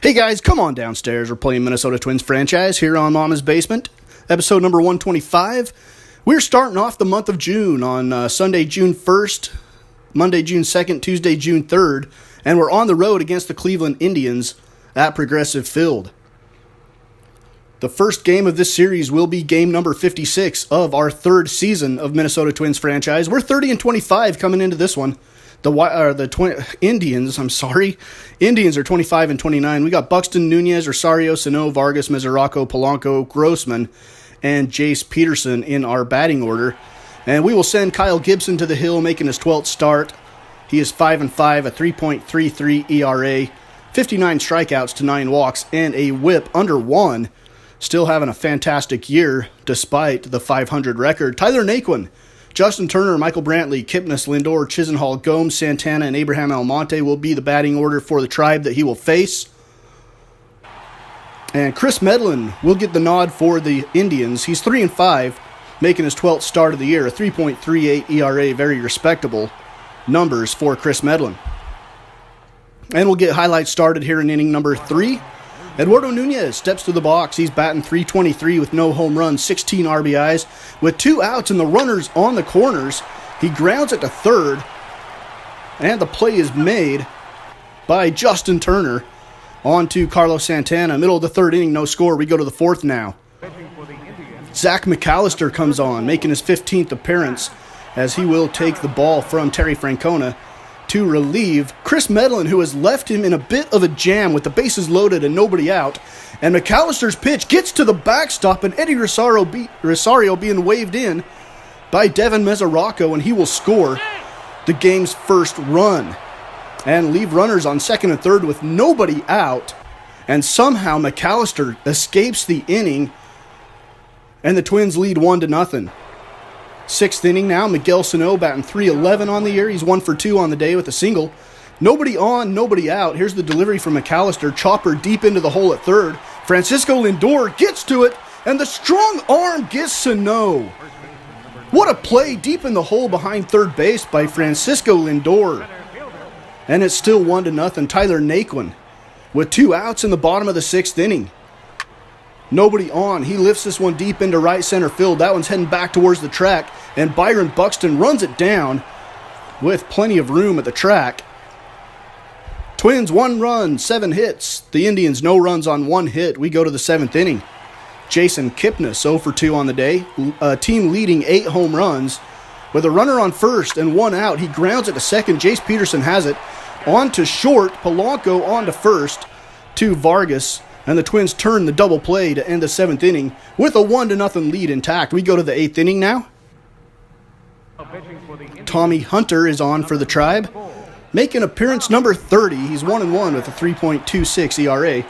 Hey guys, come on downstairs. We're playing Minnesota Twins franchise here on Mama's Basement, episode number 125. We're starting off the month of June on Sunday, June 1st, Monday, June 2nd, Tuesday, June 3rd, and we're on the road against the Cleveland Indians at Progressive Field. The first game of this series will be game number 56 of our third season of Minnesota Twins franchise. We're 30-25 coming into this one. Indians are 25-29. We got Buxton, Nunez, Rosario, Sano, Vargas, Mesoraco, Polanco, Grossman, and Jace Peterson in our batting order. And we will send Kyle Gibson to the hill, making his 12th start. He is 5-5, a 3.33 ERA, 59 strikeouts to 9 walks, and a whip under 1. Still having a fantastic year despite the 500 record. Tyler Naquin, Justin Turner, Michael Brantley, Kipnis, Lindor, Chisenhall, Gomes, Santana, and Abraham Almonte will be the batting order for the Tribe that he will face. And Chris Medlin will get the nod for the Indians. He's 3-5, making his 12th start of the year, a 3.38 ERA, very respectable numbers for Chris Medlin. And we'll get highlights started here in inning number 3. Eduardo Nunez steps to the box. He's batting .323 with no home runs, 16 RBIs. With 2 outs and the runners on the corners, he grounds it to third. And the play is made by Justin Turner onto Carlos Santana. Middle of the third inning, no score. We go to the fourth now. Zach McAllister comes on, making his 15th appearance as he will take the ball from Terry Francona to relieve Chris Medlin, who has left him in a bit of a jam with the bases loaded and nobody out. And McAllister's pitch gets to the backstop, and Eddie Rosario being waved in by Devin Mesoraco, and he will score the game's first run and leave runners on second and third with nobody out. And somehow McAllister escapes the inning, and the Twins lead 1-0. Sixth inning now, Miguel Sano batting .311 on the year. He's 1 for 2 on the day with a single. Nobody on, nobody out. Here's the delivery from McAllister. Chopper deep into the hole at third. Francisco Lindor gets to it, and the strong arm gets Sano. What a play deep in the hole behind third base by Francisco Lindor. And it's still 1-0. Tyler Naquin with 2 outs in the bottom of the sixth inning. Nobody on. He lifts this one deep into right center field. That one's heading back towards the track, and Byron Buxton runs it down with plenty of room at the track. Twins 1 run, 7 hits. The Indians no runs on 1 hit. We go to the 7th inning. Jason Kipnis 0 for 2 on the day. Team leading 8 home runs. With a runner on first and 1 out, he grounds it to second. Jace Peterson has it. On to short. Polanco on to first to Vargas. And the Twins turn the double play to end the 7th inning with a 1-0 lead intact. We go to the 8th inning now. Tommy Hunter is on for the Tribe, making appearance number 30. He's 1-1 with a 3.26 ERA,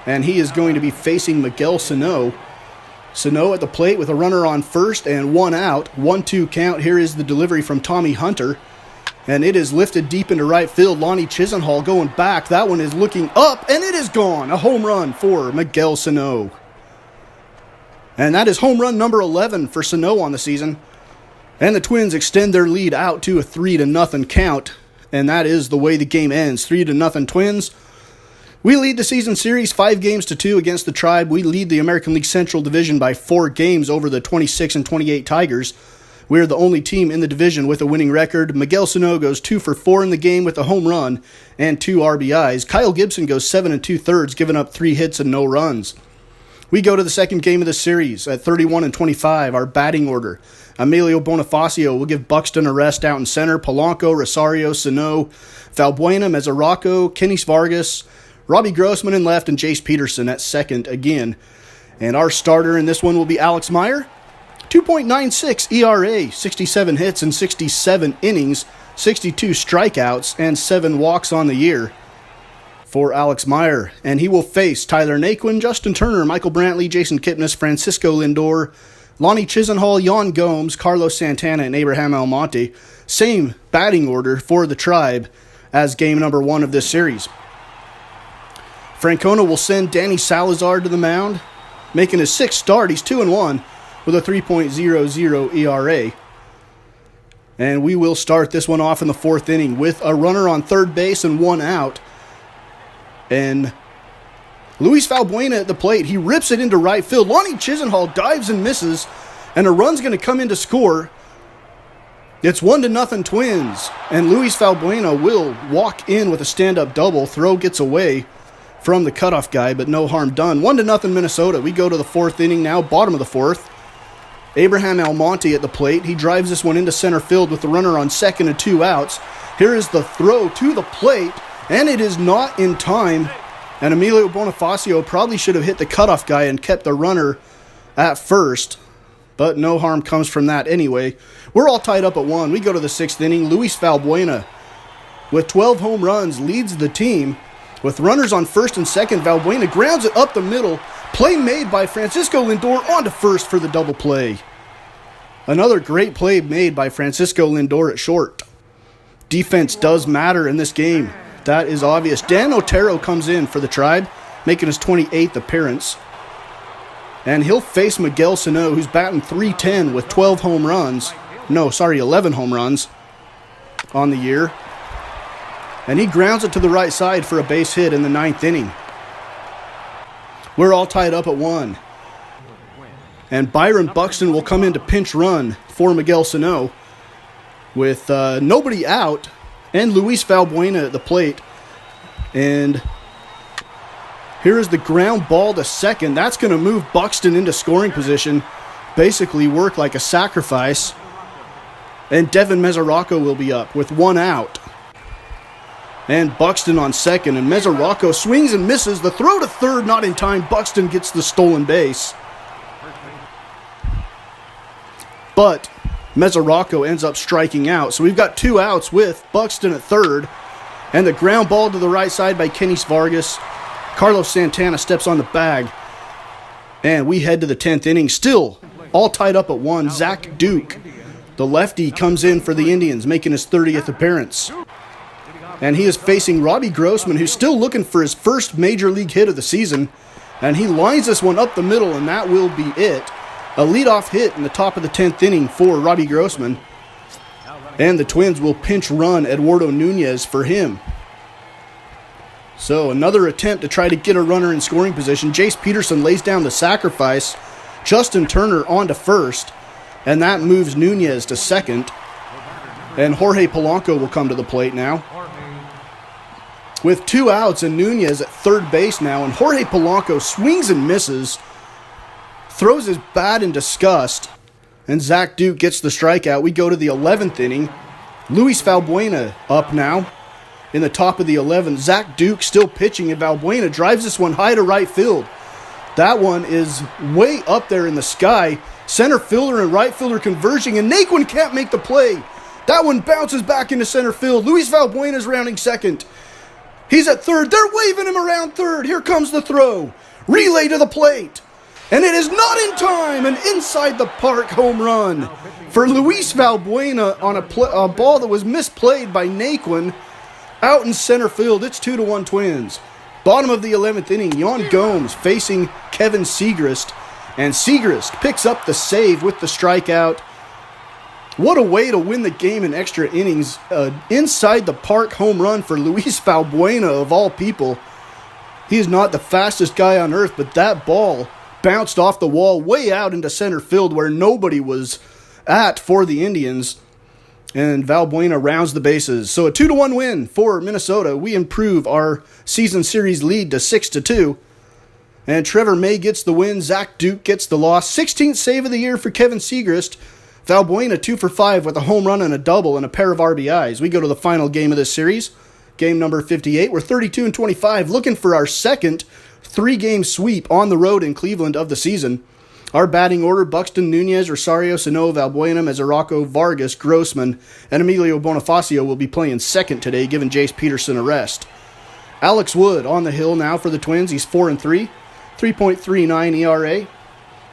and he is going to be facing Miguel Sano. Sano at the plate with a runner on first and 1 out. 1-2 count. Here is the delivery from Tommy Hunter. And it is lifted deep into right field. Lonnie Chisenhall going back. That one is looking up, and it is gone. A home run for Miguel Sano. And that is home run number 11 for Sano on the season. And the Twins extend their lead out to a 3-0 count. And that is the way the game ends. 3-0 Twins. We lead the season series 5-2 against the Tribe. We lead the American League Central Division by 4 games over the 26-28 Tigers. We're the only team in the division with a winning record. Miguel Sano goes 2 for 4 in the game with a home run and 2 RBIs. Kyle Gibson goes 7 2/3, giving up 3 hits and no runs. We go to the second game of the series at 31-25, our batting order. Emilio Bonifacio will give Buxton a rest out in center. Polanco, Rosario, Sano, Valbuena, Mesoraco, Kenis Vargas, Robbie Grossman in left, and Jace Peterson at second again. And our starter in this one will be Alex Meyer. 2.96 ERA, 67 hits in 67 innings, 62 strikeouts, and 7 walks on the year for Alex Meyer. And he will face Tyler Naquin, Justin Turner, Michael Brantley, Jason Kipnis, Francisco Lindor, Lonnie Chisenhall, Yan Gomes, Carlos Santana, and Abraham Almonte. Same batting order for the Tribe as game number 1 of this series. Francona will send Danny Salazar to the mound, making his 6th start. He's 2-1. With a 3.00 ERA. And we will start this one off in the 4th inning with a runner on third base and 1 out. And Luis Valbuena at the plate. He rips it into right field. Lonnie Chisenhall dives and misses, and a run's going to come in to score. It's 1-0 Twins, and Luis Valbuena will walk in with a stand-up double. Throw gets away from the cutoff guy, but no harm done. 1-0 Minnesota. We go to the fourth inning now, bottom of the fourth. Abraham Almonte at the plate. He drives this one into center field with the runner on second and 2 outs. Here is the throw to the plate, and it is not in time. And Emilio Bonifacio probably should have hit the cutoff guy and kept the runner at first. But no harm comes from that anyway. We're all tied up at 1. We go to the sixth inning. Luis Valbuena, with 12 home runs, leads the team. With runners on first and second, Valbuena grounds it up the middle. Play made by Francisco Lindor onto first for the double play. Another great play made by Francisco Lindor at short. Defense does matter in this game. That is obvious. Dan Otero comes in for the Tribe, making his 28th appearance. And he'll face Miguel Sano, who's batting .310 with 11 home runs on the year. And he grounds it to the right side for a base hit in the ninth inning. We're all tied up at 1. And Byron Buxton will come in to pinch run for Miguel Sano with nobody out and Luis Valbuena at the plate. And here is the ground ball to second. That's going to move Buxton into scoring position. Basically work like a sacrifice. And Devin Mesoraco will be up with 1 out. And Buxton on second. And Mesoraco swings and misses. The throw to third, not in time. Buxton gets the stolen base. But Mesoraco ends up striking out. So we've got 2 outs with Buxton at third. And the ground ball to the right side by Kenis Vargas. Carlos Santana steps on the bag. And we head to the 10th inning. Still all tied up at 1. Zach Duke, the lefty, comes in for the Indians, making his 30th appearance. And he is facing Robbie Grossman, who's still looking for his first major league hit of the season. And he lines this one up the middle, and that will be it. A leadoff hit in the top of the 10th inning for Robbie Grossman. And the Twins will pinch run Eduardo Nunez for him. So another attempt to try to get a runner in scoring position. Jace Peterson lays down the sacrifice. Justin Turner on to first. And that moves Nunez to second. And Jorge Polanco will come to the plate now. With 2 outs and Nunez at third base now. And Jorge Polanco swings and misses. Throws his bat in disgust. And Zach Duke gets the strikeout. We go to the 11th inning. Luis Valbuena up now. In the top of the 11th, Zach Duke still pitching, and Valbuena drives this one high to right field. That one is way up there in the sky. Center fielder and right fielder converging, and Naquin can't make the play. That one bounces back into center field. Luis Valbuena is rounding second. He's at third. They're waving him around third. Here comes the throw. Relay to the plate. And it is not in time. An inside the park home run for Luis Valbuena on a ball that was misplayed by Naquin. Out in center field, it's 2-1 Twins. Bottom of the 11th inning, Yan Gomes facing Kevin Segrist. And Segrist picks up the save with the strikeout. What a way to win the game in extra innings. Inside the park home run for Luis Valbuena of all people. He is not the fastest guy on earth, but that ball bounced off the wall way out into center field where nobody was at for the Indians. And Valbuena rounds the bases. So a 2-1 win for Minnesota. We improve our season series lead to 6-2. And Trevor May gets the win. Zach Duke gets the loss. 16th save of the year for Kevin Segrist. Valbuena 2 for 5 with a home run and a double and a pair of RBIs. We go to the final game of this series. Game number 58. We're 32-25, looking for our second 3-game sweep on the road in Cleveland of the season. Our batting order: Buxton, Nunez, Rosario, Sano, Valbuena, Mesoraco, Vargas, Grossman, and Emilio Bonifacio will be playing second today, giving Jace Peterson a rest. Alex Wood on the hill now for the Twins. He's 4-3, 3.39 ERA,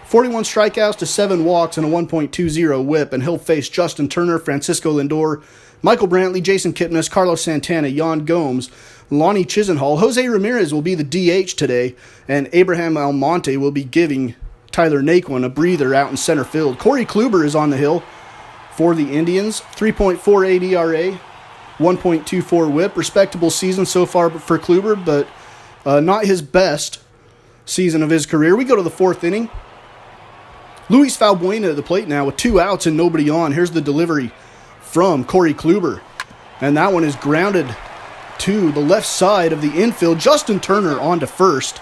41 strikeouts to 7 walks, and a 1.20 whip, and he'll face Justin Turner, Francisco Lindor, Michael Brantley, Jason Kipnis, Carlos Santana, Yan Gomes, Lonnie Chisenhall. Jose Ramirez will be the DH today, and Abraham Almonte will be giving Tyler Naquin a breather out in center field. Corey Kluber is on the hill for the Indians. 3.48 ERA, 1.24 whip. Respectable season so far for Kluber, but not his best season of his career. We go to the 4th inning. Luis Valbuena at the plate now with 2 outs and nobody on. Here's the delivery from Corey Kluber. And that one is grounded to the left side of the infield. Justin Turner on to first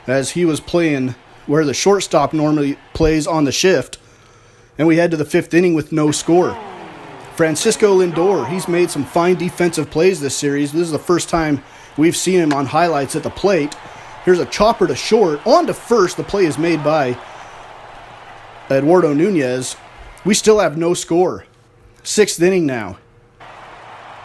as he was playing where the shortstop normally plays on the shift. And we head to the 5th inning with no score. Francisco Lindor, he's made some fine defensive plays this series. This is the first time we've seen him on highlights at the plate. Here's a chopper to short. On to first. The play is made by Eduardo Nunez. We still have no score. 6th inning now.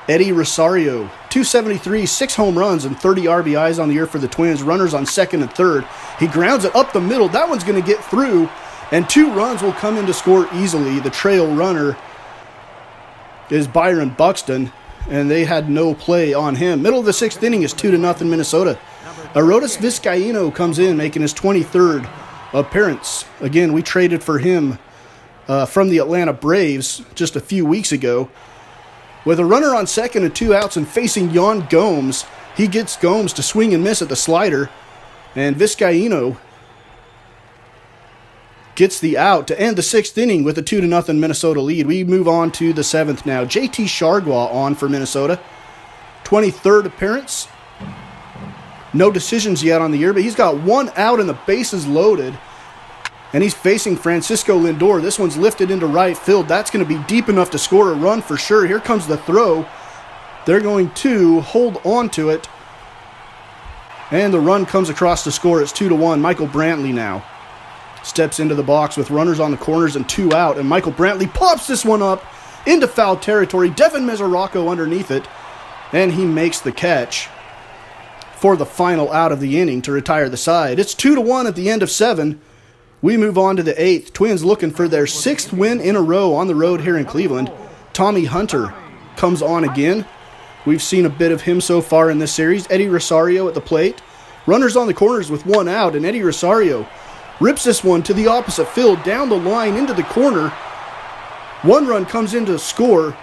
Eddie Rosario, 273, 6 home runs and 30 RBIs on the year for the Twins. Runners on 2nd and 3rd. He grounds it up the middle. That one's going to get through, and 2 runs will come in to score easily. The trail runner is Byron Buxton, and they had no play on him. Middle of the 6th inning is 2-0 Minnesota. Arodys Vizcaíno comes in, making his 23rd appearance. Again, we traded for him from the Atlanta Braves just a few weeks ago. With a runner on 2nd and 2 outs and facing Yan Gomes, he gets Gomes to swing and miss at the slider. And Vizcaíno gets the out to end the 6th inning with a 2-0 Minnesota lead. We move on to the 7th now. JT Chargois on for Minnesota. 23rd appearance. No decisions yet on the year, but he's got 1 out and the bases loaded. And he's facing Francisco Lindor. This one's lifted into right field. That's going to be deep enough to score a run for sure. Here comes the throw. They're going to hold on to it. And the run comes across to score. It's 2-1. Michael Brantley now steps into the box with runners on the corners and 2 out. And Michael Brantley pops this one up into foul territory. Devin Mesoraco underneath it. And he makes the catch for the final out of the inning to retire the side. It's 2-1 at the end of 7. We move on to the 8th. Twins looking for their 6th win in a row on the road here in Cleveland. Tommy Hunter comes on again. We've seen a bit of him so far in this series. Eddie Rosario at the plate. Runners on the corners with 1 out, and Eddie Rosario rips this one to the opposite field, down the line into the corner. 1 run comes in to score,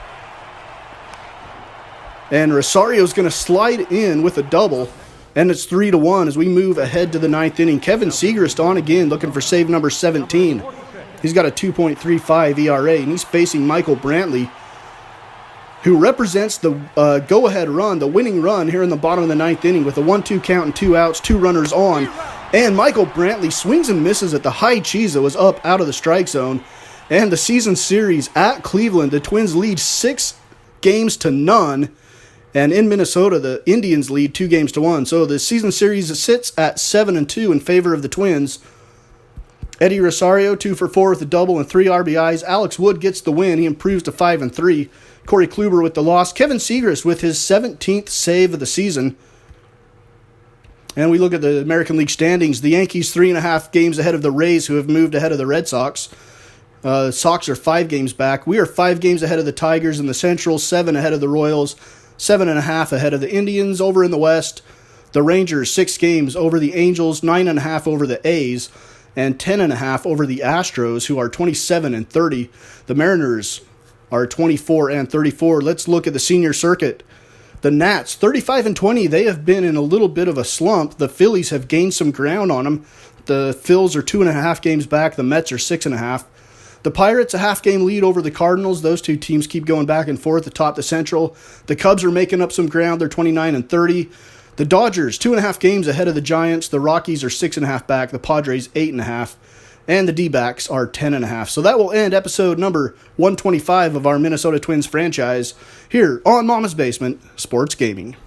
and Rosario's going to slide in with a double. And it's 3-1 as we move ahead to the 9th inning. Kevin Segrist on again, looking for save number 17. He's got a 2.35 ERA, and he's facing Michael Brantley, who represents the go-ahead run, the winning run here in the bottom of the 9th inning with a 1-2 count and 2 outs, 2 runners on. And Michael Brantley swings and misses at the high cheese that was up out of the strike zone. And the season series at Cleveland, the Twins lead 6-0. And in Minnesota, the Indians lead 2-1. So the season series sits at 7-2 in favor of the Twins. Eddie Rosario, 2 for 4 with a double and 3 RBIs. Alex Wood gets the win. He improves to 5-3. Corey Kluber with the loss. Kevin Segrist with his 17th save of the season. And we look at the American League standings. The Yankees 3.5 games ahead of the Rays, who have moved ahead of the Red Sox. The Sox are 5 games back. We are 5 games ahead of the Tigers in the Central, 7 ahead of the Royals, 7.5 ahead of the Indians. Over in the West, the Rangers 6 games over the Angels, 9.5 over the A's, and 10.5 over the Astros, who are 27-30. The Mariners are 24-34. Let's look at the senior circuit. The Nats 35-20. They have been in a little bit of a slump. The Phillies have gained some ground on them. The Phils are 2.5 games back. The Mets are 6.5. The Pirates, a half-game lead over the Cardinals. Those two teams keep going back and forth atop the Central. The Cubs are making up some ground. They're 29-30. The Dodgers, 2.5 games ahead of the Giants. The Rockies are 6.5 back. The Padres, 8.5. And the D-backs are 10.5. So that will end episode number 125 of our Minnesota Twins franchise here on Mama's Basement Sports Gaming.